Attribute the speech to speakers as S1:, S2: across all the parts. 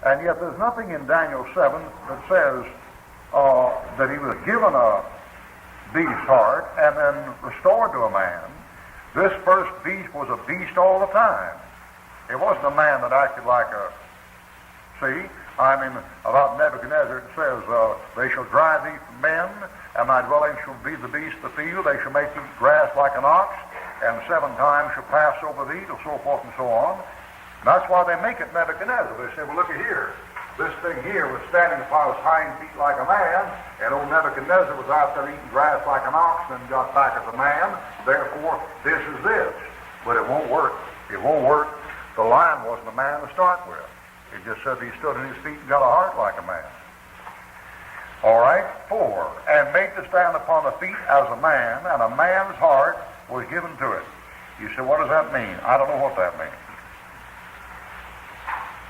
S1: And yet there's nothing in Daniel 7 that says that he was given a beast heart and then restored to a man. This first beast was a beast all the time. It wasn't a man that acted like a... See? I mean, about Nebuchadnezzar it says, they shall drive thee from men, and thy dwelling shall be the beast of the field. They shall make thee grass like an ox, and 7 times shall pass over thee, and so forth and so on. And that's why they make it Nebuchadnezzar. They say, well, look at here. This thing here was standing upon his hind feet like a man, and old Nebuchadnezzar was out there eating grass like an ox and got back as a man. Therefore, this is this. But it won't work. It won't work. The lion wasn't a man to start with. It just said he stood on his feet and got a heart like a man. All right, 4. And made to stand upon the feet as a man, and a man's heart was given to it. You say, what does that mean? I don't know what that means.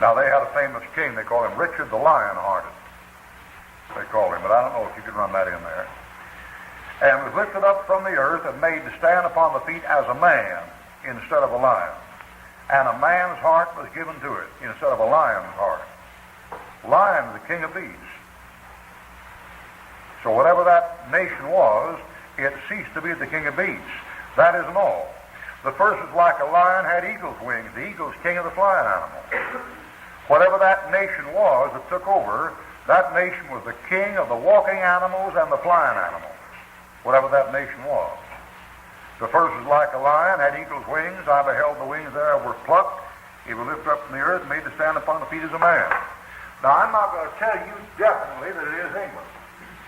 S1: Now, they had a famous king. They call him Richard the Lion-Hearted. They call him, but I don't know if you can run that in there. And was lifted up from the earth and made to stand upon the feet as a man instead of a lion. And a man's heart was given to it instead of a lion's heart. Lion is the king of beasts. So whatever that nation was, it ceased to be the king of beasts. That isn't all. The first was like a lion, had eagle's wings. The eagle's king of the flying animal. Whatever that nation was that took over, that nation was the king of the walking animals and the flying animals. Whatever that nation was. The first was like a lion, had eagle's wings. I beheld the wings thereof were plucked. He was lifted up from the earth, made to stand upon the feet as a man. Now, I'm not going to tell you definitely that it is England.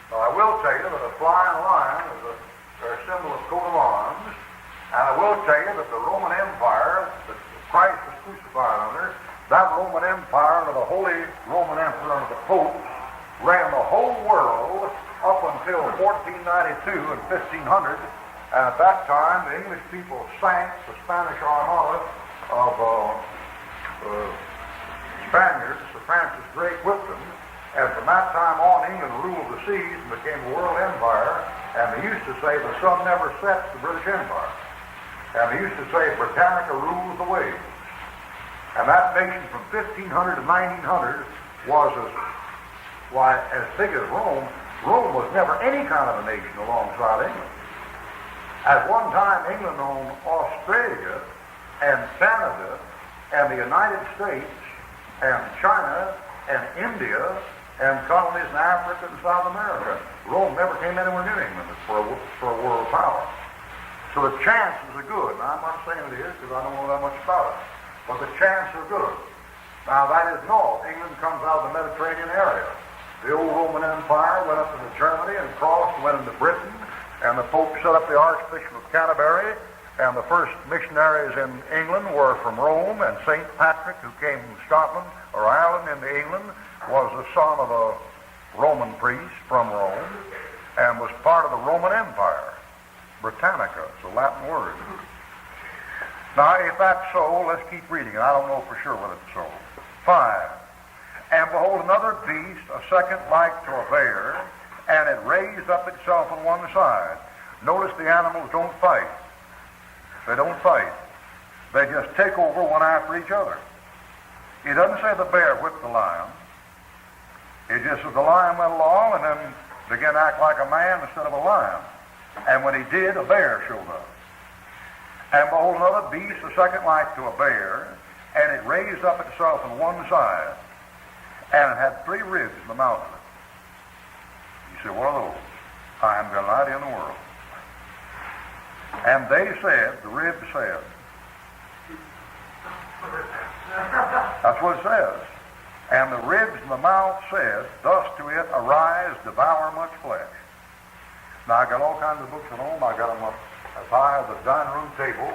S1: Now, I will tell you that a flying lion is their symbol of coat of arms. And I will tell you that the Roman Empire that Christ was crucified under, that Roman Empire under the Holy Roman Emperor, under the Pope, ran the whole world up until 1492 and 1500. And at that time, the English people sank the Spanish Armada of Spaniards. Sir Francis Drake whipped them. And from that time on, England ruled the seas and became a world empire. And they used to say the sun never sets the British Empire. And they used to say Britannica rules the waves. And that nation from 1500 to 1900 was as big as Rome. Rome was never any kind of a nation alongside England. At one time, England owned Australia and Canada and the United States and China and India and colonies in Africa and South America. Rome never came anywhere near England for a world power. So the chances are good. Now, I'm not saying it is because I don't know that much about it. But the chances are good. Now, that isn't all. England comes out of the Mediterranean area. The old Roman Empire went up into Germany and crossed and went into Britain. And the Pope set up the Archbishop of Canterbury. And the first missionaries in England were from Rome. And St. Patrick, who came from Scotland or Ireland into England, was the son of a Roman priest from Rome and was part of the Roman Empire. Britannica, it's a Latin word. Now, if that's so, let's keep reading. I don't know for sure whether it's so. 5. And behold, another beast, a second like to a bear, and it raised up itself on one side. Notice the animals don't fight. They don't fight. They just take over one after each other. It doesn't say the bear whipped the lion. It just says the lion went along and then began to act like a man instead of a lion. And when he did, a bear showed up. And behold, another beast, a second like to a bear, and it raised up itself on one side, and it had 3 ribs in the mouth of it. You say, what are those? I haven't got an idea in the world. And they said, the ribs said, that's what it says. And the ribs in the mouth said, thus to it, arise, devour much flesh. Now, I got all kinds of books at home. I got them up as high as the dining room table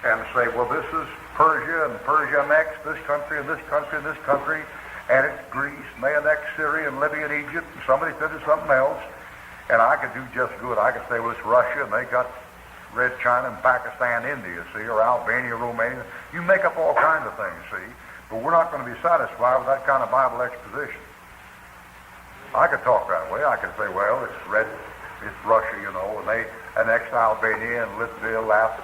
S1: and say, well, this is Persia, and Persia next, this country, and this country, and this country, and it's Greece, and they annexed Syria, and Libya, and Egypt, and somebody said it's something else, and I could do just good. I could say, well, it's Russia, and they got Red China, and Pakistan, India, see, or Albania, Romania. You make up all kinds of things, see, but we're not going to be satisfied with that kind of Bible exposition. I could talk that way. I could say, well, it's Russia, you know, and they annexed Albania and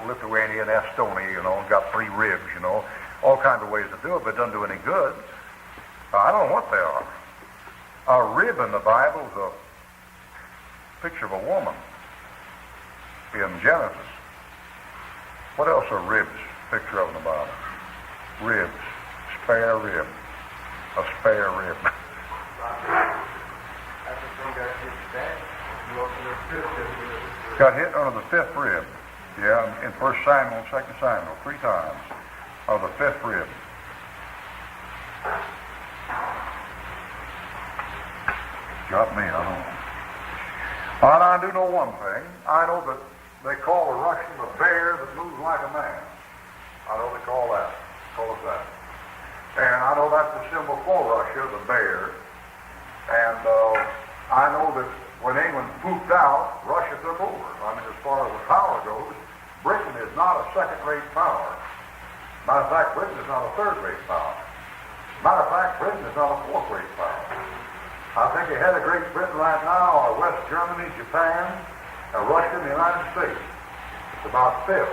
S1: Lithuania and Estonia, you know, and got 3 ribs, you know. All kinds of ways to do it, but it doesn't do any good. I don't know what they are. A rib in the Bible is a picture of a woman in Genesis. What else are ribs picture of in the Bible? Ribs. Spare rib. A spare rib. Got hit under the fifth rib. Yeah, in 1 Samuel, 2 Samuel, 3 times. Of the fifth rib. Got me, I don't know. And I do know one thing. I know that they call the Russian the bear that moves like a man. I know they call it that. And I know that's the symbol for Russia, the bear. And I know that when England pooped out, Russia took over. I mean, as far as the power goes, Britain is not a second-rate power. Matter of fact, Britain is not a third-rate power. Matter of fact, Britain is not a fourth-rate power. I think ahead of Great Britain right now are West Germany, Japan, Russia, and the United States. It's about fifth.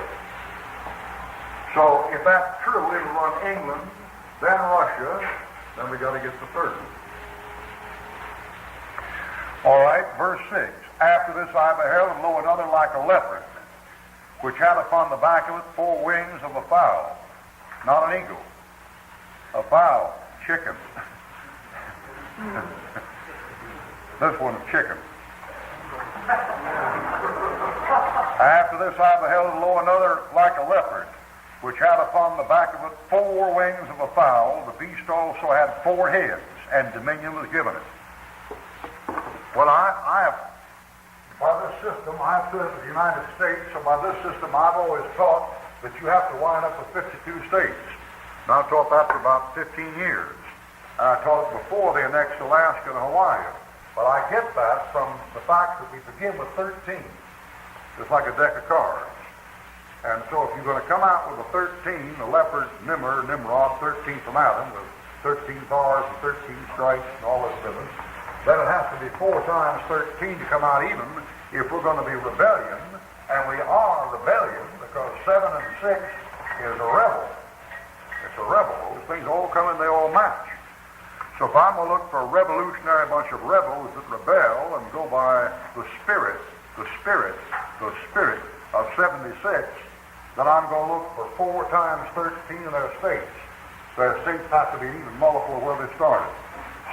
S1: So if that's true, it'll run England, then Russia, then we got to get the third. All right, verse 6. After this I beheld, and lo, another like a leopard, which had upon the back of it 4 wings of a fowl, not an eagle, a fowl, chicken. This one's chicken. After this I beheld, and lo, another like a leopard, which had upon the back of it 4 wings of a fowl. The beast also had 4 heads, and dominion was given it. Well, I have, by this system, I've served the United States, so by this system I've always taught that you have to wind up with 52 states. And I've taught that for about 15 years. I taught it before they annexed Alaska and Hawaii. But I get that from the fact that we begin with 13. It's like a deck of cards. And so if you're going to come out with a 13, the leopard, Nimrod, 13 from Adam, with 13 bars and 13 stripes and all this business, then it has to be 4 times 13 to come out even if we're going to be rebellion. And we are rebellion because 7 and 6 is a rebel. It's a rebel. Those things all come and they all match. So if I'm going to look for a revolutionary bunch of rebels that rebel and go by the spirit of 76, then I'm going to look for 4 times 13 in their states. Their states have to be even multiple of where they started.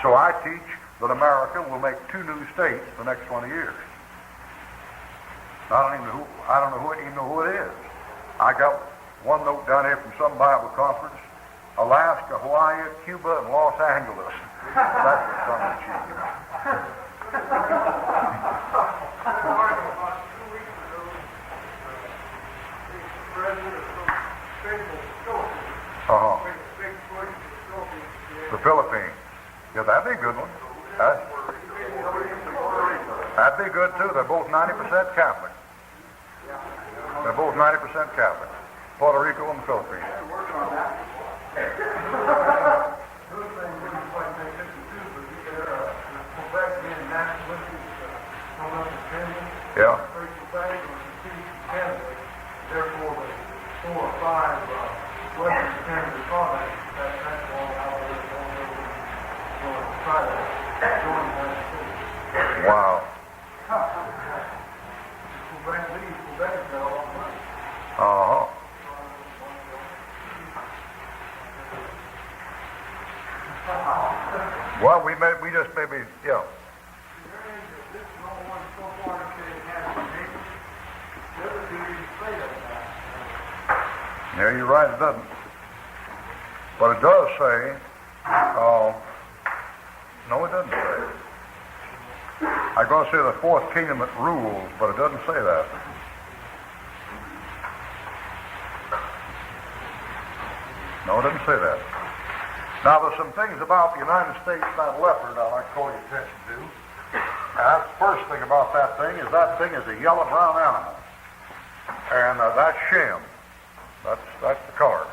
S1: So I teach that America will make 2 new states the next 20 years. I don't even know who it is. I got one note down here from some Bible conference. Alaska, Hawaii, Cuba, and Los Angeles. That's what someone achieved. The Philippines. Yeah, that'd be a good one. That'd be good too. They're both 90% Catholic. They're both 90% Catholic. Puerto Rico and the Philippines. Yeah.
S2: Therefore, the 4 or 5 Western Canada colonies, that's all how they're going to try to join the United States.
S1: Wow. Uh-huh. Well, we just maybe, yeah. Yeah, you're right, it doesn't. But it does say, no, it doesn't say. I'm going to say the 4th kingdom that rules, but it doesn't say that. No, it doesn't say that. Now, there's some things about the United States, that leopard, I'd like to call your attention to. That's the first thing about that thing is a yellow-brown animal. And that's Shem. That's the card.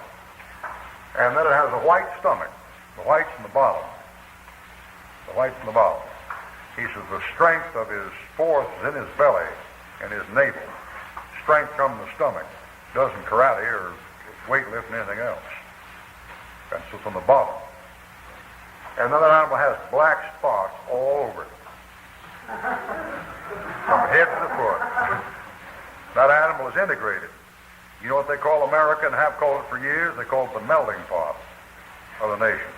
S1: And then it has a white stomach. The white's in the bottom. The white's in the bottom. He says the strength of his force is in his belly and his navel. Strength comes in the stomach. Doesn't karate or weightlifting anything else. And so it's on the bottom. And then that animal has black spots all over it, from head to foot. That animal is integrated. You know what they call America, and have called it for years? They call it the melting pot of the nation.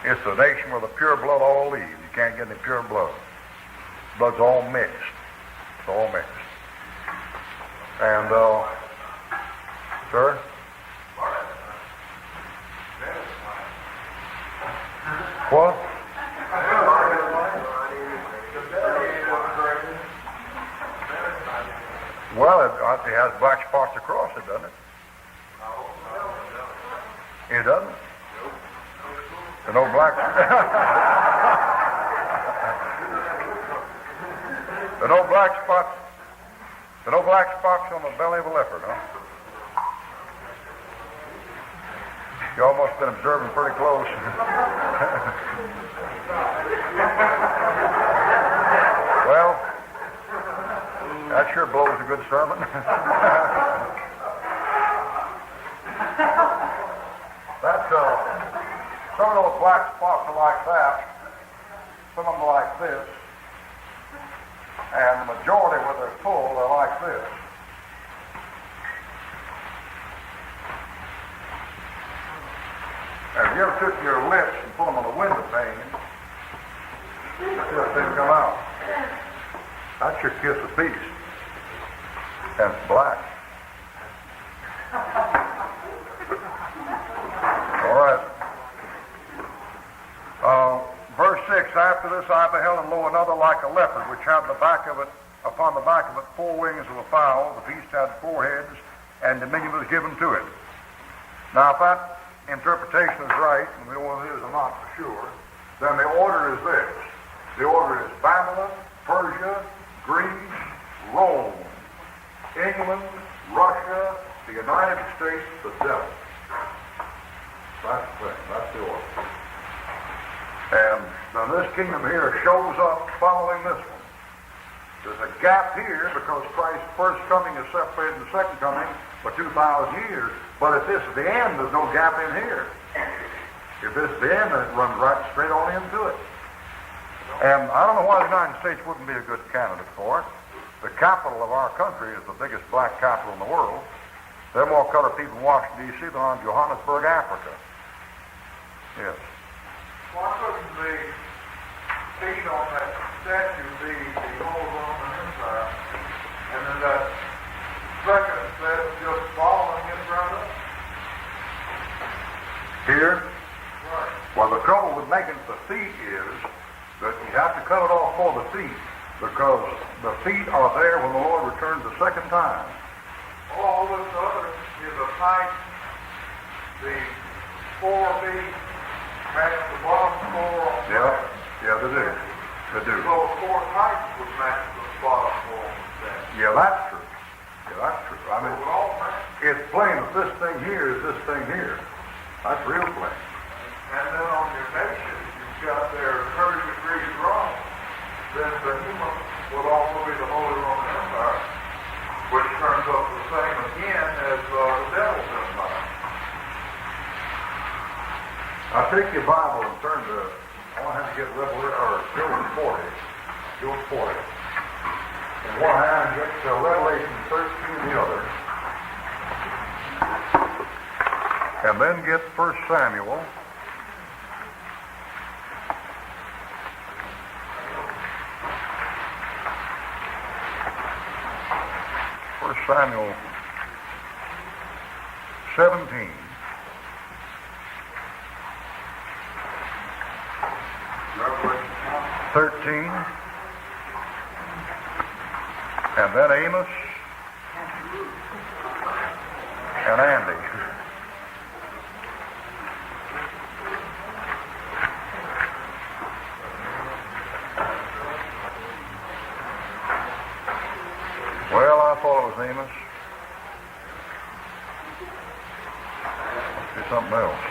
S1: It's the nation where the pure blood all leaves. You can't get any pure blood. Blood's all mixed. It's all mixed. And, sir? What? Well, it has black spots across it, doesn't it? It doesn't? There's no black... There are no black spots. There are no black spots on the belly of a leopard, huh? You all must have been observing pretty close. Well, that sure blows a good sermon. Some of those black spots are like that. Some of them are like this. And the majority, when they're full, they're like this. Have you ever took your lips and put them on the window pane? See if they come out. That's your kiss of peace. And it's black. All right. Verse 6, after this I beheld, and lo, another like a leopard, which had the back of it, upon the back of it, 4 wings of a fowl. The beast had 4 heads, and dominion was given to it. Now, if that interpretation is right, and we know what it is or not for sure, then the order is this. The order is Babylon, Persia, Greece, Rome, England, Russia, the United States, the devil. That's the thing. That's the order. And now this kingdom here shows up following this one. There's a gap here because Christ's first coming is separated from the second coming for 2,000 years. But if this is the end, there's no gap in here. If this is the end, then it runs right straight on into it. And I don't know why the United States wouldn't be a good candidate for it. The capital of our country is the biggest black capital in the world. There are more colored people in Washington, D.C. than on Johannesburg, Africa. Yes.
S2: Why couldn't the feet on that statue be the whole Roman Empire, and then that second set just following it right up?
S1: Here?
S2: Right.
S1: Well, the trouble with making the feet is that you have to cut it off for the feet, because the feet are there when the Lord returns the second time.
S2: All this other is a height, the 4 feet match the bottom 4 on the
S1: Yeah,
S2: back.
S1: yeah, they do. They do.
S2: So 4 heights would match the bottom 4 on the back.
S1: Yeah, that's true. Yeah, that's true. I mean,
S2: So it all matches.
S1: it's plain that this thing here is this thing here. That's real plain.
S2: And then on your nation, you've got their 30 degrees wrong. Then the human would also be the Holy Roman Empire, which turns up the same again as the devil's empire.
S1: Now take your Bible and turn to, I want to have you get Job 40. Job 40. In one hand, get to Revelation 13 in the other. And then get 1 Samuel. Samuel 17.
S2: Revelation
S1: 13. And then Amos and Andy. Well, I thought it was Amos. Must be something else.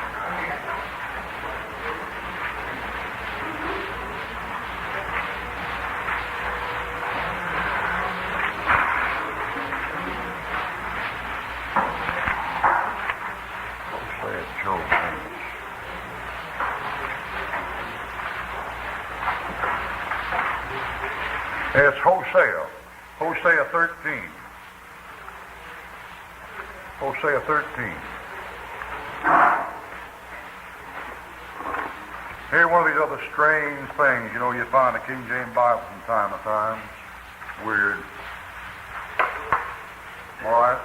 S1: Let's say it's Job. It's Hosea. Hosea 13. Hosea 13. Here's one of these other strange things, you find in the King James Bible from time to time. It's weird. All right.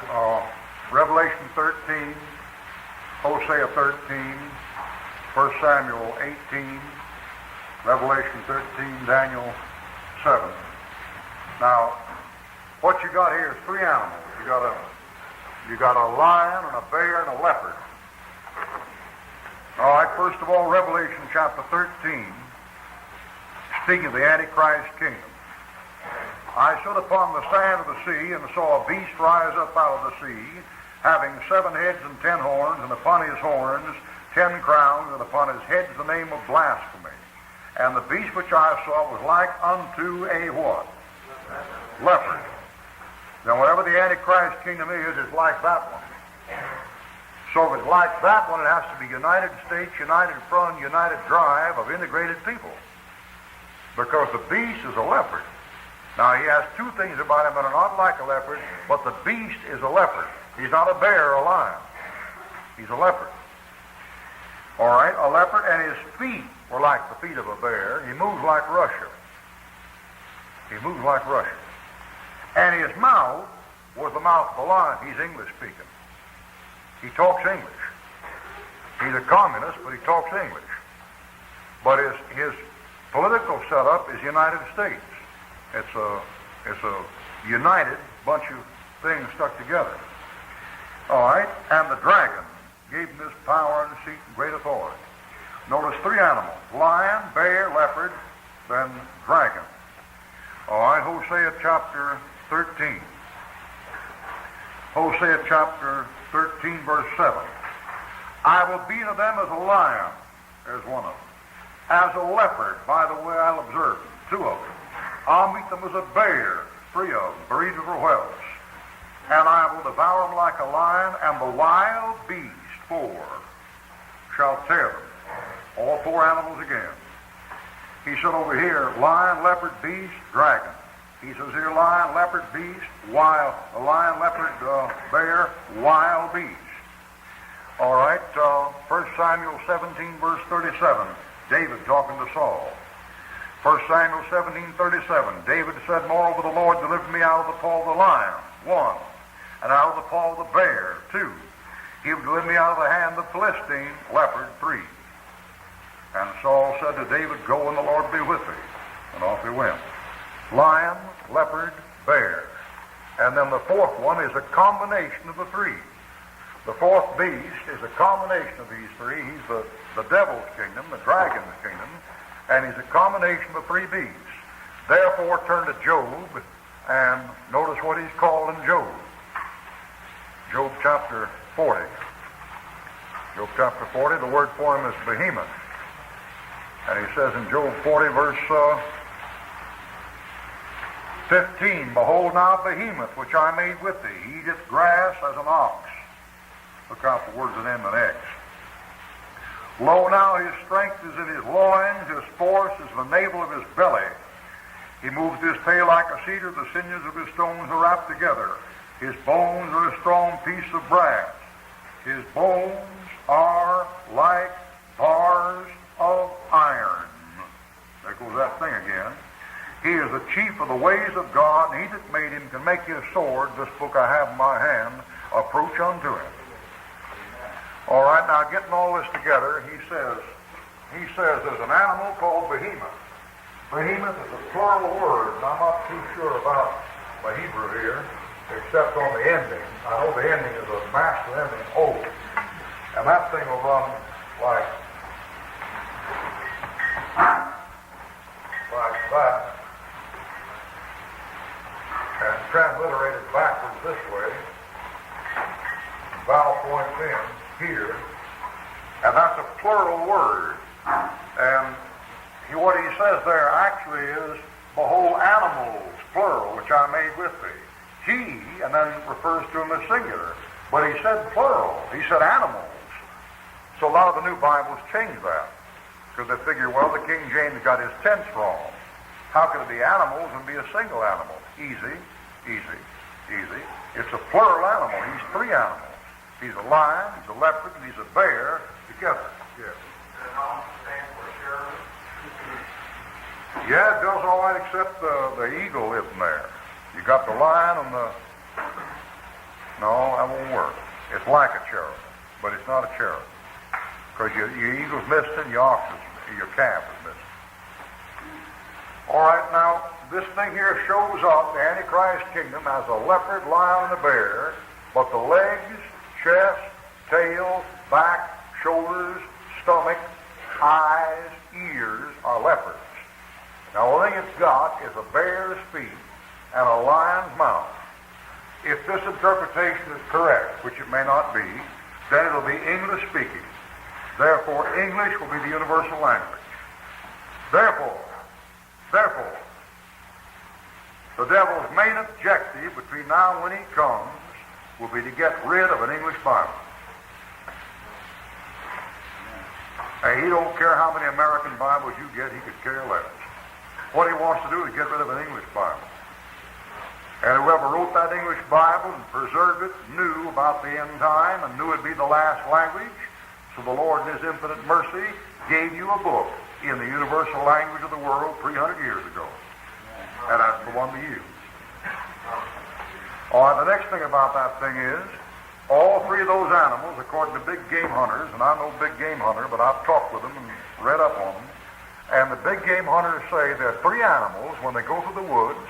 S1: Revelation 13, Hosea 13, 1 Samuel 18, Revelation 13, Daniel 7. Now, what you got here is three animals. You got a lion and a bear and a leopard. All right, first of all, Revelation chapter 13, speaking of the Antichrist kingdom. I stood upon the sand of the sea and saw a beast rise up out of the sea, having 7 heads and 10 horns, and upon his horns 10 crowns, and upon his heads the name of blasphemy. And the beast which I saw was like unto a what? Leopard. Now, whatever the Antichrist kingdom is, it's like that one. So if it's like that one, it has to be United States, United Front, United Drive of integrated people. Because the beast is a leopard. Now, he has two things about him that are not like a leopard, but the beast is a leopard. He's not a bear or a lion. He's a leopard. All right, a leopard, and his feet were like the feet of a bear. He moves like Russia. He moves like Russia. And his mouth was the mouth of a lion. He's English speaking. He talks English. He's a communist, but he talks English. But his political setup is United States. It's a united bunch of things stuck together. All right, and the dragon gave him this power and seat and great authority. Notice 3 animals: lion, bear, leopard, then dragon. All right, Hosea chapter 13. Hosea chapter 13, verse 7. I will be to them as a lion, there's one of them. As a leopard, by the way, I'll observe them, 2 of them. I'll meet them as a bear, 3 of them, breeds of whelps. And I will devour them like a lion, and the wild beast, 4, shall tear them. All 4 animals again. He said over here, lion, leopard, beast, dragon. He says here, lion, leopard, beast, wild, lion, leopard, bear, wild beast. All right, 1 Samuel 17, verse 37, David talking to Saul. 1 Samuel 17:37, David said, moreover, the Lord delivered me out of the paw of the lion, 1, and out of the paw of the bear, 2. He would deliver me out of the hand of the Philistine, leopard, 3. And Saul said to David, go and the Lord be with thee. And off he went. Lion, leopard, bear. And then the 4th one is a combination of the 3. The 4th beast is a combination of these 3. He's the devil's kingdom, the dragon's kingdom, and he's a combination of the 3 beasts. Therefore, turn to Job and notice what he's called in Job. Job chapter 40. Job chapter 40, the word for him is behemoth. And he says in Job 40, verse 15, behold now behemoth, which I made with thee. He eateth grass as an ox. Look out for words that end in X. Lo, now his strength is in his loins, his force is the navel of his belly. He moves his tail like a cedar, the sinews of his stones are wrapped together. His bones are a strong piece of brass. His bones are like bars of iron. There goes that thing again. He is the chief of the ways of God, and he that made him can make his sword, this book I have in my hand, approach unto him. All right, now getting all this together, he says there's an animal called behemoth. Behemoth is a plural word, and I'm not too sure about my Hebrew here, except on the ending. I know the ending is a masculine ending, O. And that thing will run like that, and transliterated backwards this way. Vowel points in here, and that's a plural word. And what he says there actually is, behold, animals, plural, which I made with thee. He, and then refers to him as singular, but he said plural. He said animals. So a lot of the new Bibles change that, because they figure, well, the King James got his tense wrong. How can it be animals and be a single animal? Easy, easy, easy. It's a plural animal. He's three animals. He's a lion, he's a leopard, and he's a bear together. Yes.
S2: And all stand for cherub.
S1: Yeah, it does all right except the eagle isn't there. You got the lion and the... No, that won't work. It's like a cherub, but it's not a cherub. Because your eagle's missing, your calf is missing. All right, now, this thing here shows up the Antichrist kingdom as a leopard, lion, and a bear, but the legs, chest, tail, back, shoulders, stomach, eyes, ears are leopards. Now, the thing it's got is a bear's feet and a lion's mouth. If this interpretation is correct, which it may not be, then it'll be English speaking. Therefore, English will be the universal language. Therefore, the devil's main objective between now and when he comes will be to get rid of an English Bible. Hey, he don't care how many American Bibles you get, he could care less. What he wants to do is get rid of an English Bible. And whoever wrote that English Bible and preserved it knew about the end time and knew it'd be the last language. So the Lord in his infinite mercy gave you a book in the universal language of the world 300 years ago. And that's the one to use. All right, the next thing about that thing is, all three of those animals, according to big game hunters, and I'm no big game hunter, but I've talked with them and read up on them, and the big game hunters say there are three animals, when they go through the woods,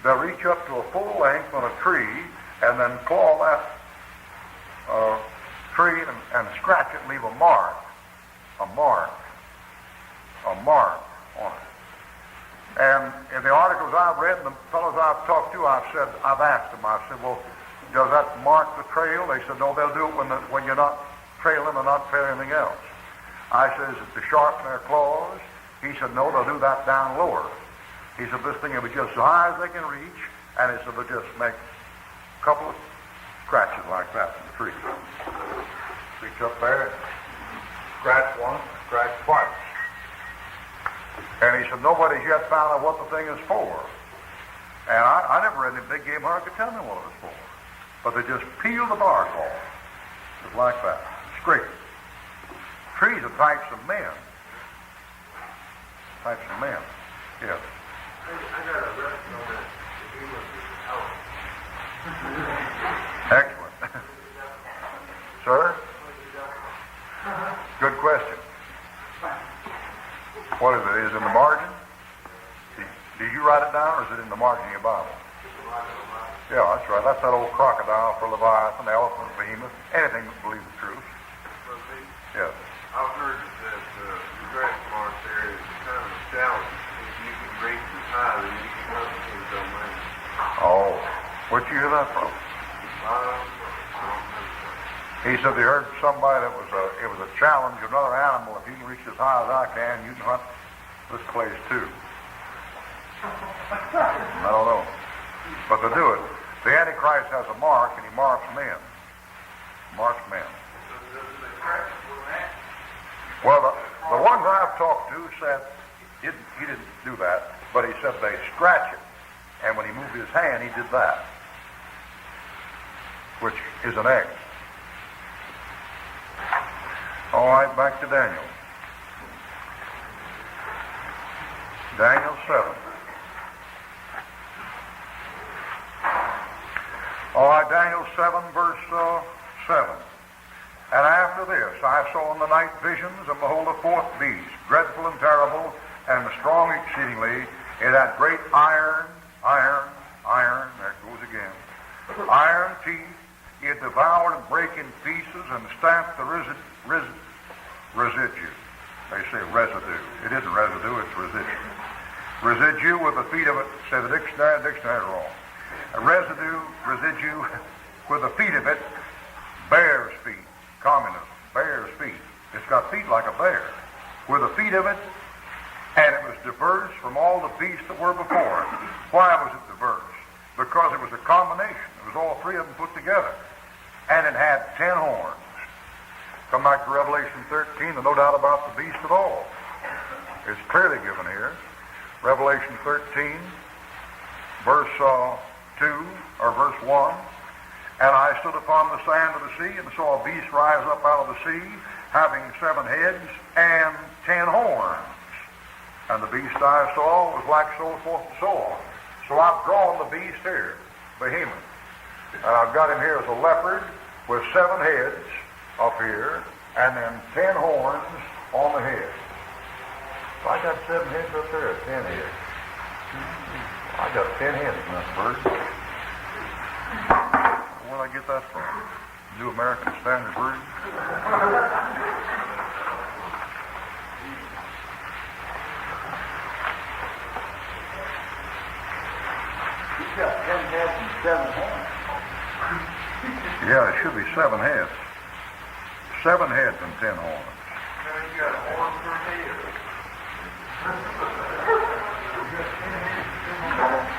S1: they'll reach up to a full length on a tree and then claw that tree and scratch it and leave a mark on it. And in the articles I've read and the fellows I've talked to, I've asked them, I said, well, does that mark the trail? They said, no, they'll do it when you're not trailing and not trailing anything else. I said, is it to sharpen their claws? He said, no, they'll do that down lower. He said, this thing will be just as high as they can reach, and he said, they'll just make a couple of scratches like that in the tree. Reach up there, scratch once, scratch twice. And he said, nobody's yet found out what the thing is for. And I never read any big game hunter could tell me what it was for. But they just peel the bark off, just like that, scrape it. Trees are types of men. Types of men, yes.
S2: I got a lesson on that. The humor is
S1: Excellent. Sir? Good question. What is it? Is it in the margin? Did you write it down, or is it in the margin of your Bible? Yeah, that's right. That's that old crocodile for Leviathan, elephant, behemoth, anything that believes the truth. Yes.
S2: I've heard that the grass mark there is kind of a challenge. If you can reach as high, then you can come to the domain.
S1: Oh, where'd you hear that from? He said they heard somebody that it was a challenge of another animal. If you can reach as high as I can, you can hunt this place too. I don't know. But to do it, the Antichrist has a mark, and he marks men. Marks men. Well, the ones I've talked to said he didn't do that, but he said they scratch it. And when he moved his hand, he did that, which is an X. All right, back to Daniel. Daniel 7. All right, Daniel 7, verse 7. And after this I saw in the night visions, and behold, a fourth beast, dreadful and terrible, and strong exceedingly. It had great iron, there it goes again, iron teeth. It devoured and brake in pieces and stamped the residue. They say residue. It isn't residue, it's residue. Residue with the feet of it, say the dictionary wrong. Residue with the feet of it, bear's feet. Communism, bear's feet. It's got feet like a bear. With the feet of it, and it was diverse from all the beasts that were before it. Why was it diverse? Because it was a combination. It was all three of them put together. And it had 10 horns. Come back to Revelation 13, there's no doubt about the beast at all. It's clearly given here. Revelation 13, verse 2, or verse 1. And I stood upon the sand of the sea, and saw a beast rise up out of the sea, having 7 heads and 10 horns. And the beast I saw was like so forth and so on. So I've drawn the beast here, Behemoth. And I've got him here as a leopard with 7 heads up here, and then 10 horns on the head. So I got 7 heads up there, 10 heads. I got 10 heads in this bird. Where did I get that from? New American Standard Version?
S3: He's got 10 heads and 7 horns.
S1: Yeah, it should be 7 heads. 7 heads and 10 horns.
S2: And you got horns for head.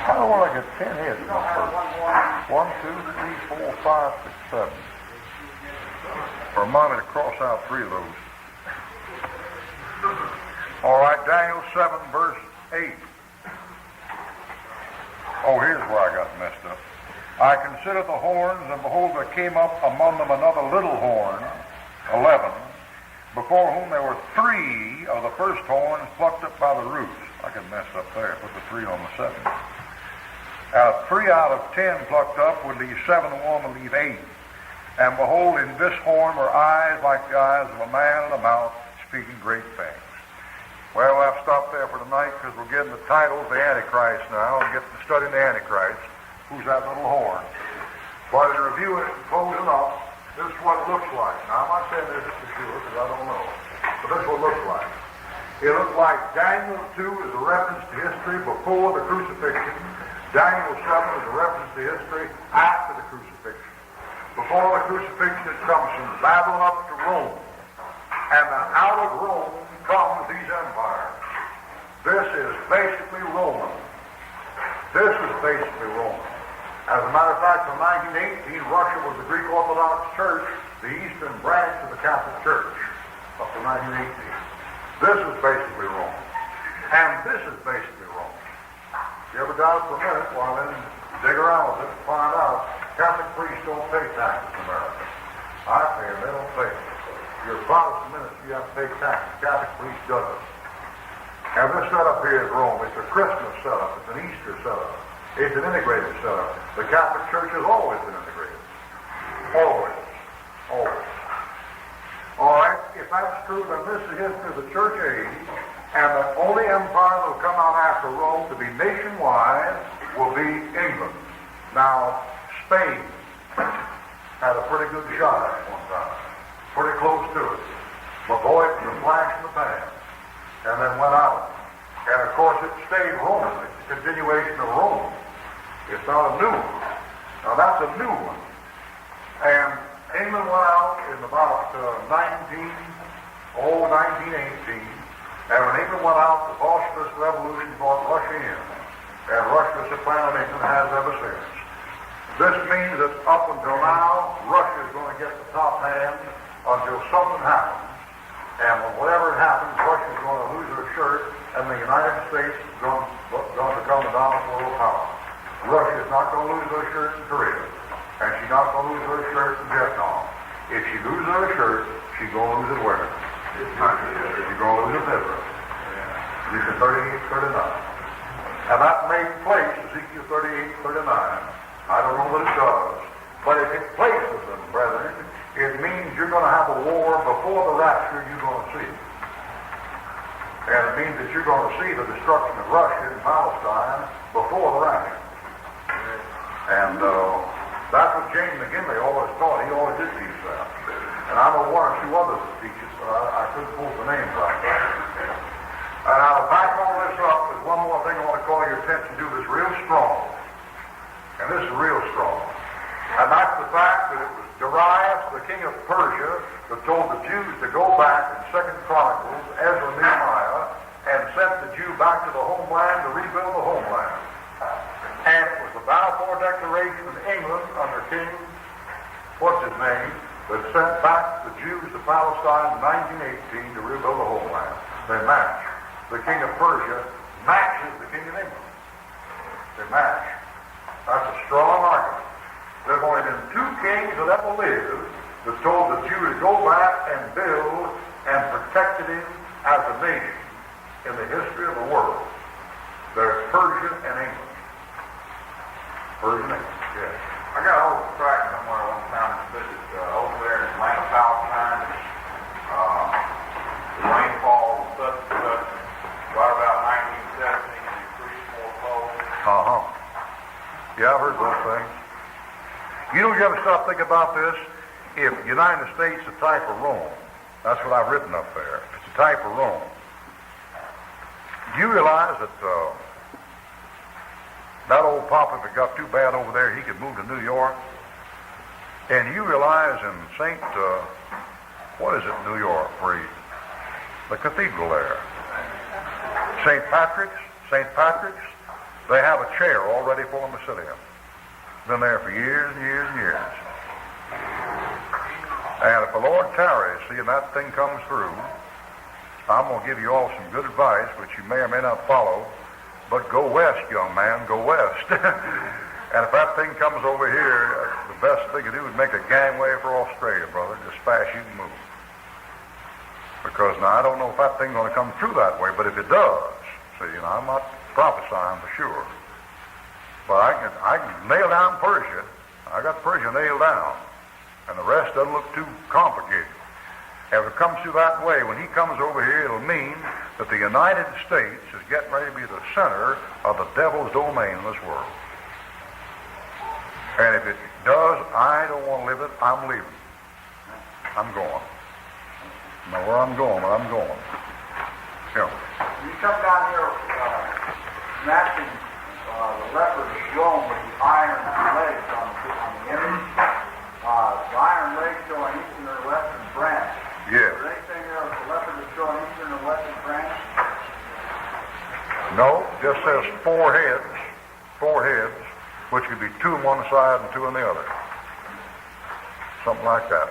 S1: How do I get 10 heads in this bird? 1, 2, 3, 4, 5, 6, 7. Remind me to cross out 3 of those. All right, Daniel 7, verse 8. Oh, here's where I got messed up. I considered the horns, and behold, there came up among them another little horn, 11, before whom there were 3 of the first horns plucked up by the roots. I could mess up there, put the 3 on the 7. 3 out of 10 plucked up would leave 7, and 1 would leave 8. And behold, in this horn were eyes like the eyes of a man, and a mouth speaking great things. Well, I've stopped there for tonight because we're getting the title of the Antichrist now and getting to studying the Antichrist. Who's that little horn? But in reviewing it and closing up, this is what it looks like. Now, I'm not saying this is for sure because I don't know. But this is what it looks like. It looks like Daniel 2 is a reference to history before the crucifixion. Daniel 7 is a reference to history after the crucifixion. Before the crucifixion, it comes from Babylon up to Rome. And then out of Rome comes these empires. This is basically Roman. This is basically Roman. As a matter of fact, in 1918, Russia was the Greek Orthodox Church, the eastern branch of the Catholic Church, up to 1918. This is basically Rome. And this is basically Rome. If you ever doubt it for a minute, well then dig around with it and find out Catholic priests don't pay taxes in America. I pay them, they don't pay. If you're a Protestant minister, you have to pay taxes. Catholic priest doesn't. And this setup here is Rome. It's a Christmas setup. It's an Easter setup. It's an integrated setup. The Catholic Church has always been integrated. Always. Always. All right, if that's true, then this is the history of the church age, and the only empire that will come out after Rome to be nationwide will be England. Now, Spain had a pretty good shot at one time, pretty close to it. But boy, it was a flash in the pan, and then went out. And of course, it stayed Roman. It's a continuation of Rome. It's not a new one. Now, that's a new one. And England went out in about 1918. And when England went out, the Bolshevist Revolution brought Russia in. And Russia supplanted England, has ever since. This means that up until now, Russia is going to get the top hand until something happens. And whenever it happens, Russia is going to lose her shirt, and the United States is going to become the dominant world power. Russia is not going to lose her shirt in Korea, and she's not going to lose her shirt in Vietnam. If she loses her shirt, she's going to lose it where? She's going to lose it in Israel. Ezekiel 38:39. And that may place, Ezekiel 38:39. I don't know that it does. But if it places them, brethren, it means you're going to have a war before the rapture you're going to see. And it means that you're going to see the destruction of Russia and Palestine before the rapture. And that's what James McGinley always taught. He always did teach that. And I know 1 or 2 others that teach it, but I couldn't pull the names right. And now to back all this up, there's one more thing I want to call your attention to that's real strong. And this is real strong. And that's the fact that it was Darius, the king of Persia, that told the Jews to go back in 2 Chronicles, Ezra, Nehemiah, and sent the Jew back to the homeland to rebuild the homeland. And it was the Balfour Declaration in England under King, what's his name, that sent back the Jews to Palestine in 1918 to rebuild the homeland. They match. The king of Persia matches the King of England. They match. That's a strong argument. There's only been two kings that ever lived that told the Jew to go back and build and protected him as a nation in the history of the world. There's Persia and England. Persia and England, yes.
S2: I got a hold of track somewhere one time and said that over there in Atlanta, Palestine, the rainfall was such and such. Right about 1917, it increased fourfold.
S1: Uh-huh. Yeah, I've heard those things. You know, you ever stop thinking about this? If the United States is a type of Rome, that's what I've written up there. It's a type of Rome. Do you realize that that old papa, if it got too bad over there, he could move to New York? And you realize in what is it, New York, the cathedral there, St. Patrick's, they have a chair all ready for them to sit in. Been there for years and years and years. And if the Lord tarries, see, and that thing comes through, I'm going to give you all some good advice, which you may or may not follow, but go west, young man, go west. And if that thing comes over here, the best thing to do is make a gangway for Australia, brother, just fast you can move. Because now I don't know if that thing's going to come through that way, but if it does, see, you know, I'm not prophesying for sure. But I can nail down Persia. I got Persia nailed down. And the rest doesn't look too complicated. If it comes through that way, when he comes over here, it'll mean that the United States is getting ready to be the center of the devil's domain in this world. And if it does, I don't want to live it. I'm leaving. I'm going. I know where I'm going, but I'm going. Yeah.
S3: You come down here matching the leopard throne with the iron legs on the image. The iron legs show an eastern or western branch.
S1: Yes.
S3: Is there anything there with the leopard that show an eastern or western branch?
S1: No, just says four heads, which could be two on one side and two on the other. Something like that.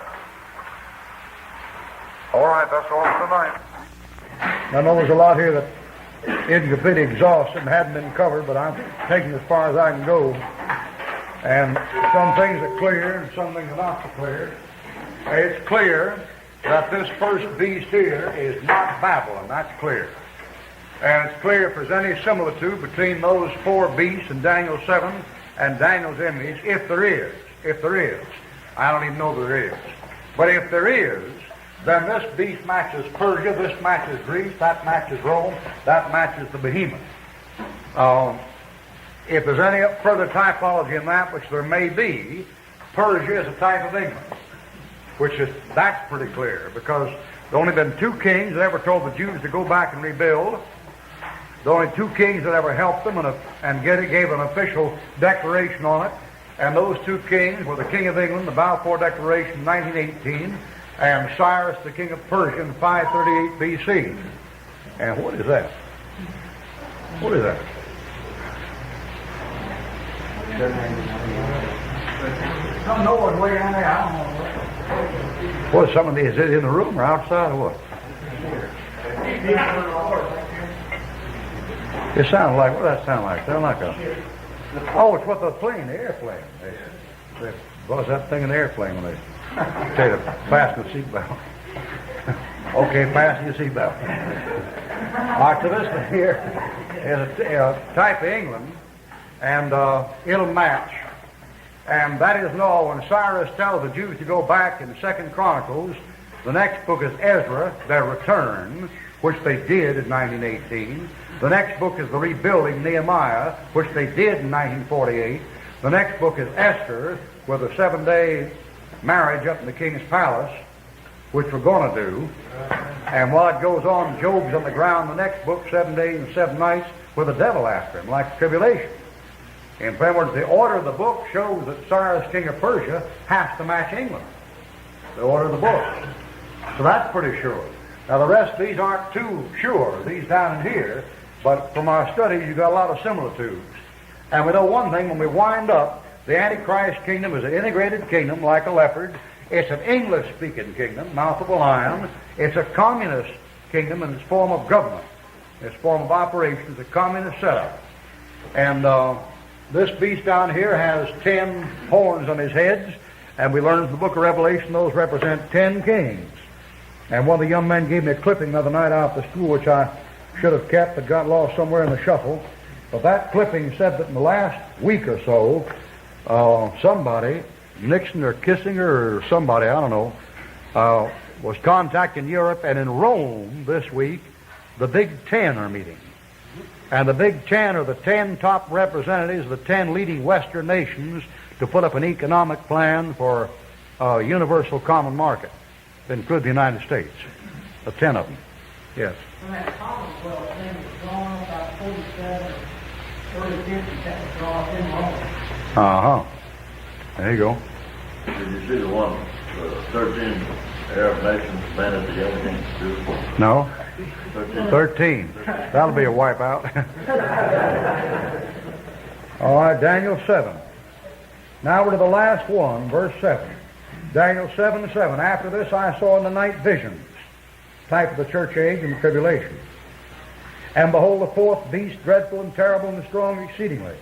S1: All right, that's all for tonight. I know there's a lot here that isn't completely exhausted and hadn't been covered, but I'm taking as far as I can go. And some things are clear and some things are not so clear. It's clear that this first beast here is not Babylon. That's clear. And it's clear if there's any similitude between those four beasts in Daniel 7 and Daniel's image, if there is. I don't even know there is. But if there is, then this beast matches Persia, this matches Greece, that matches Rome, that matches the behemoth. If there's any further typology in that, which there may be, Persia is a type of England, that's pretty clear, because there only been two kings that ever told the Jews to go back and rebuild. The only two kings that ever helped them and gave an official declaration on it, and those two kings were the King of England, the Balfour Declaration in 1918, and Cyrus, the king of Persia, in 538 BC. And what is that? What is that? No one way down there. I don't know. What is some of these? Is it in the room or outside or what? It sounds like, what does that sound like? Sound like a... Oh, it's what the plane, the airplane. What's that thing in the airplane when they say to fasten the seatbelt? Okay, fasten your seatbelt. All right, so this one here is a type of England, and it'll match. And that isn't all. When Cyrus tells the Jews to go back in 2 Chronicles, the next book is Ezra, their return, which they did in 1918. The next book is the rebuilding, Nehemiah, which they did in 1948. The next book is Esther, with a 7-day marriage up in the king's palace, which we're going to do. And while it goes on, Job's on the ground. The next book, 7 days and 7 nights, with the devil after him, like tribulation. In other words, the order of the book shows that Cyrus, king of Persia, has to match England. The order of the book. So that's pretty sure. Now the rest, these aren't too sure, these down in here, but from our studies, you've got a lot of similitudes. And we know one thing, when we wind up, the Antichrist kingdom is an integrated kingdom like a leopard. It's an English-speaking kingdom, mouth of a lion. It's a communist kingdom in its form of government. Its form of operation is a communist setup. And this beast down here has 10 horns on his heads, and we learned from the book of Revelation those represent 10 kings. And one of the young men gave me a clipping the other night out of the school, which I should have kept but got lost somewhere in the shuffle. But that clipping said that in the last week or so, somebody, Nixon or Kissinger or somebody, I don't know, was contacting Europe, and in Rome this week, the Big Ten are meeting. And the Big Ten are the 10 top representatives of the 10 leading Western nations to put up an economic plan for a universal common market, to include the United States. The 10 of them. Yes.
S4: When that Commonwealth thing was drawn about 47, early 50s, that was drawn in Rome.
S1: Uh-huh. There you go.
S5: Did you see the one, 13 Arab nations banded together against Jews?
S1: No?
S5: 13.
S1: 13. That'll be a wipeout. All right, Daniel 7. Now we're to the last one, verse 7. Daniel 7:7. After this I saw in the night visions, type of the church age and the tribulation. And behold, the fourth beast, dreadful and terrible and strong exceedingly.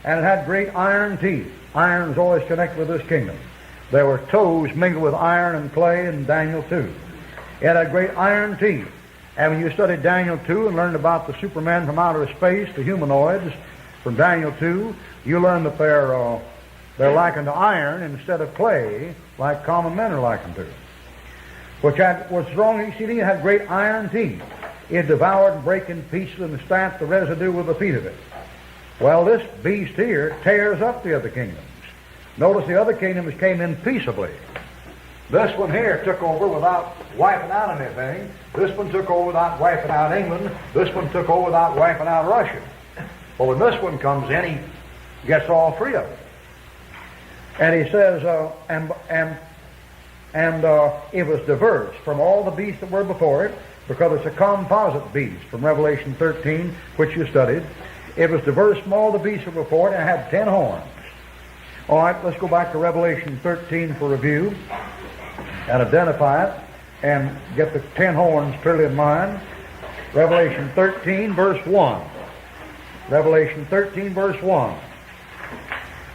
S1: And it had great iron teeth. Iron is always connected with this kingdom. There were toes mingled with iron and clay in Daniel 2. It had great iron teeth. And when you studied Daniel 2 and learned about the supermen from outer space, the humanoids from Daniel 2, you learned that they're likened to iron instead of clay, like common men are likened to. Which was strong exceeding, it had great iron teeth. It devoured and brake in pieces and stamped the residue with the feet of it. Well, this beast here tears up the other kingdoms. Notice the other kingdoms came in peaceably. This one here took over without wiping out anything. This one took over without wiping out England. This one took over without wiping out Russia. But when this one comes in, he gets all three of them. And he says, it was diverse from all the beasts that were before it, because it's a composite beast from Revelation 13, which you studied. It was diverse from all the beasts that were before it, and it had 10 horns. All right, let's go back to Revelation 13 for review and identify it and get the 10 horns clearly in mind. Revelation 13, verse 1. Revelation 13, verse 1.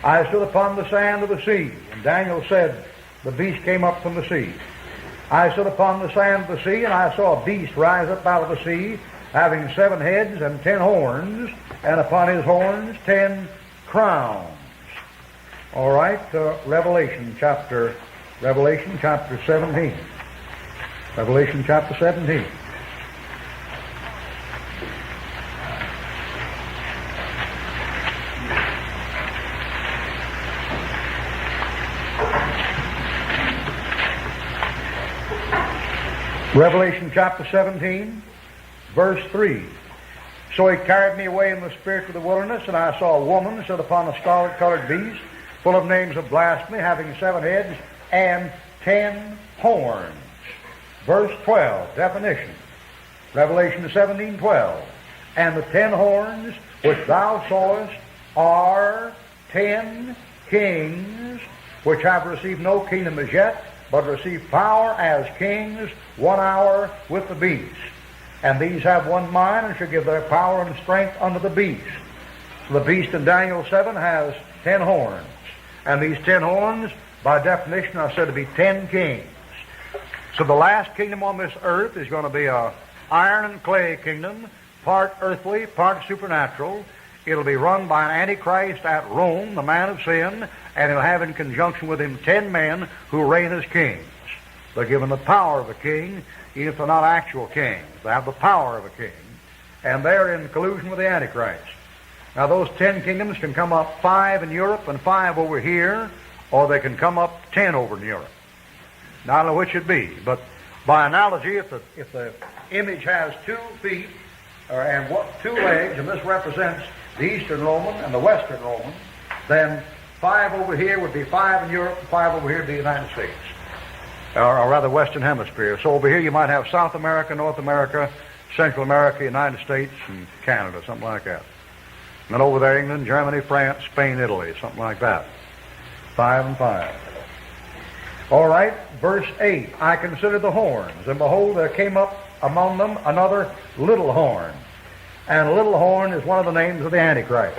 S1: I stood upon the sand of the sea, and Daniel said, the beast came up from the sea. I stood upon the sand of the sea, and I saw a beast rise up out of the sea, having 7 heads and 10 horns, and upon his horns 10 crowns. All right, Revelation chapter 17. Revelation chapter 17. Revelation chapter 17, verse 3. So he carried me away in the spirit to the wilderness, and I saw a woman sit upon a scarlet-colored beast, full of names of blasphemy, having 7 heads and 10 horns. Verse 12, definition. Revelation 17:12. And the 10 horns which thou sawest are 10 kings, which have received no kingdom as yet, but receive power as kings 1 hour with the beast. And these have one mind, and shall give their power and strength unto the beast. So the beast in Daniel 7 has 10 horns. And these 10 horns, by definition, are said to be 10 kings. So the last kingdom on this earth is going to be a iron and clay kingdom, part earthly, part supernatural. It'll be run by an Antichrist at Rome, the man of sin, and he'll have in conjunction with him 10 men who reign as kings. They're given the power of a king, even if they're not actual kings. They have the power of a king. And they're in collusion with the Antichrist. Now those 10 kingdoms can come up 5 in Europe and 5 over here, or they can come up 10 over in Europe. Now I don't know which it be, but by analogy, if the image has 2 feet and 2 legs, and this represents the Eastern Roman and the Western Roman, then 5 over here would be 5 in Europe, and 5 over here would be the United States, or rather Western Hemisphere. So over here you might have South America, North America, Central America, United States, and Canada, something like that. And then over there, England, Germany, France, Spain, Italy, something like that. 5 and 5. All right, verse 8. I considered the horns, and behold, there came up among them another little horn, and a little horn is one of the names of the Antichrist.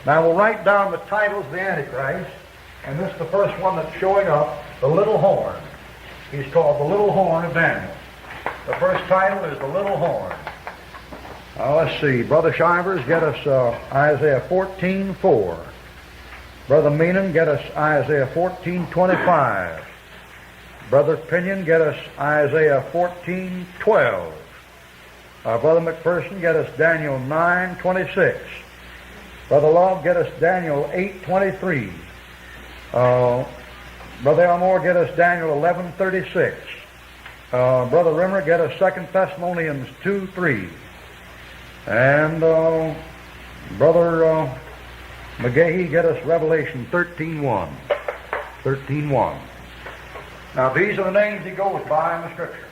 S1: Now we'll write down the titles of the Antichrist, and this is the first one that's showing up, the little horn. He's called the little horn of Daniel. The first title is the little horn. Now let's see, Brother Shivers, get us Isaiah 14:4. Brother Meenan, get us Isaiah 14:25. Brother Pinion, get us Isaiah 14:12. Brother McPherson, get us Daniel 9:26. Brother Love, get us Daniel 8:23. Brother Elmore, get us Daniel 11:36. Brother Rimmer, get us 2 Thessalonians 2:3. And Brother McGahee, get us Revelation 13:1. 13:1. Now these are the names he goes by in the Scripture.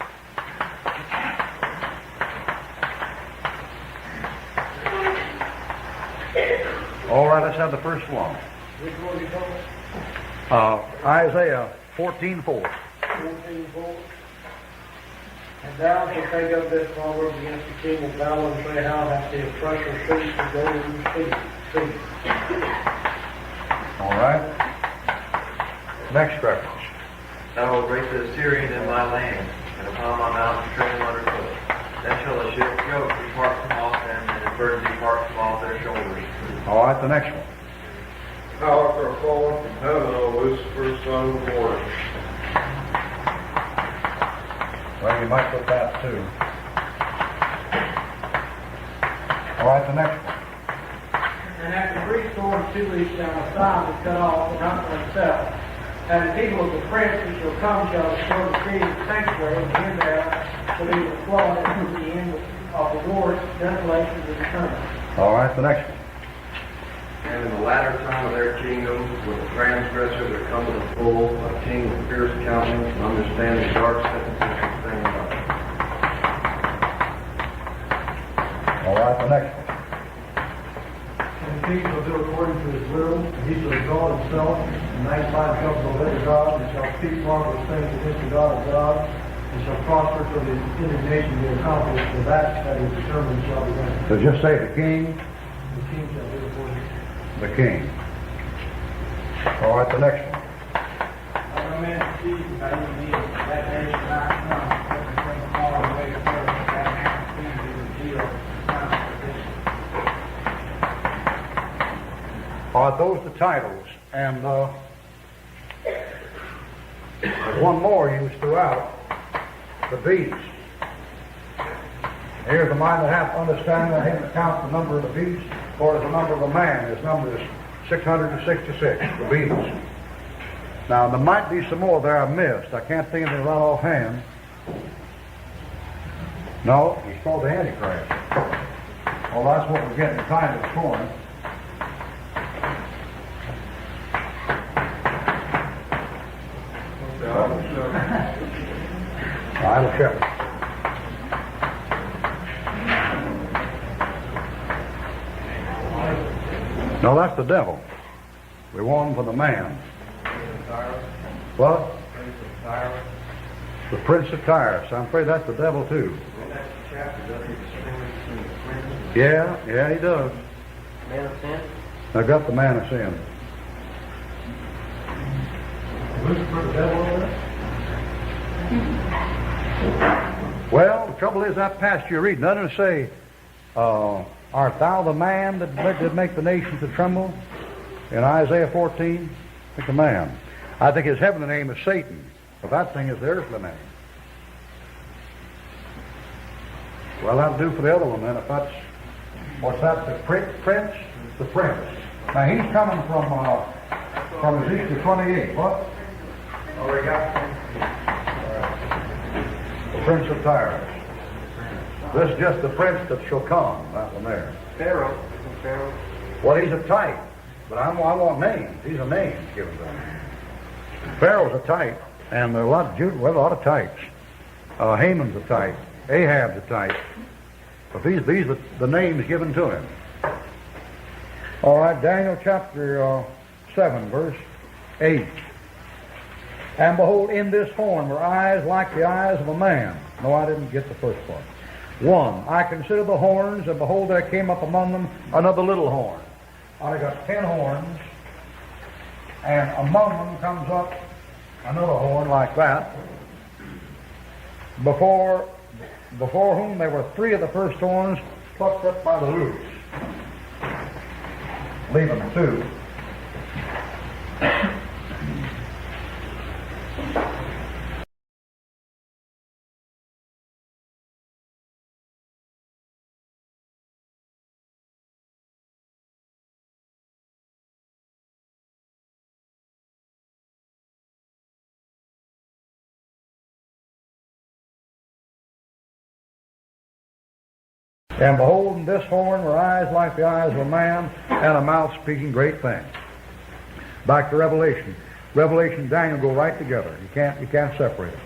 S1: All right, let's have the first one.
S4: Which one you talking?
S1: Isaiah 14:4.
S4: 14:4. And thou shalt take up this proverb against the king of Babylon and say, how hath the oppressor ceased to go in the sea?
S1: All right. Next reference.
S6: I will break the Assyrian in my land, and upon my mountain tread them underfoot. Then shall the ship's yoke depart from off them, and his burden depart from off their shoulders.
S1: All right, the next one.
S2: Thou art fallen from heaven, O Lucifer, son of the morning.
S1: Well, you might put that too. All right, the next one.
S4: And after 3 and 2 weeks shall the sign be cut off, but not for himself. And the people of the prince who shall come shall destroy the city of the sanctuary, and in there shall be the flood, and to the end of the wars, desolation is eternal.
S1: All right, the next one.
S6: And in the latter time of their kingdom, with the transgressor there cometh a fool, a king with fierce countenance, and understanding dark sentences and things up.
S1: All right, the next one.
S4: And the king shall do according to his will, and he shall exalt himself, and magnify himself above every God, and shall speak marvelous things against the God of God, and shall prosper till the indignation be accomplished, and that is determined shall be done.
S1: So just say the king.
S4: The king shall do according to
S1: The king. All right, the next one. All right, those are the titles. And there's one more used throughout. The beast. Here's the mind that hath understanding, that him that counts the number of the beast, or as the number of a man. His number is 666, the beast. Now, there might be some more there I missed. I can't think of them right offhand. No, he's called the Antichrist. Well, that's what we're getting kind of torn. Idle shepherd. No, that's the devil. We want him for the man. What? The Prince of Tyre. I'm afraid that's the devil too. Yeah, he does.
S6: Man of sin?
S1: I got the man of sin.
S4: Lucifer, the devil over there?
S1: Well, the trouble is that passage you're reading doesn't it say, art thou the man that did make the nations to tremble? In Isaiah 14, it's a man. I think his heavenly name is Satan, but that thing is the earthly name. Well, that'll do for the other one then. If that's, what's that? The prince? The prince. Now he's coming from Ezekiel 28. What?
S2: Oh, we got
S1: The Prince of Tyre. This is just the prince that shall come. That one there.
S6: Pharaoh.
S1: Well, he's a type, but I want names. These are names given to him. Pharaoh's a type, and there are a lot of types. Haman's a type. Ahab's a type. But these are the names given to him. All right, Daniel chapter 7, verse 8. And behold, in this horn were eyes like the eyes of a man. No, I didn't get the first part. 1. I considered the horns, and behold, there came up among them another little horn. I got 10 horns, and among them comes up another horn like that, before whom there were 3 of the first horns plucked up by the roots, leaving 2. And behold, in this horn were eyes like the eyes of a man, and a mouth speaking great things. Back to Revelation. Revelation and Daniel go right together. You can't separate them.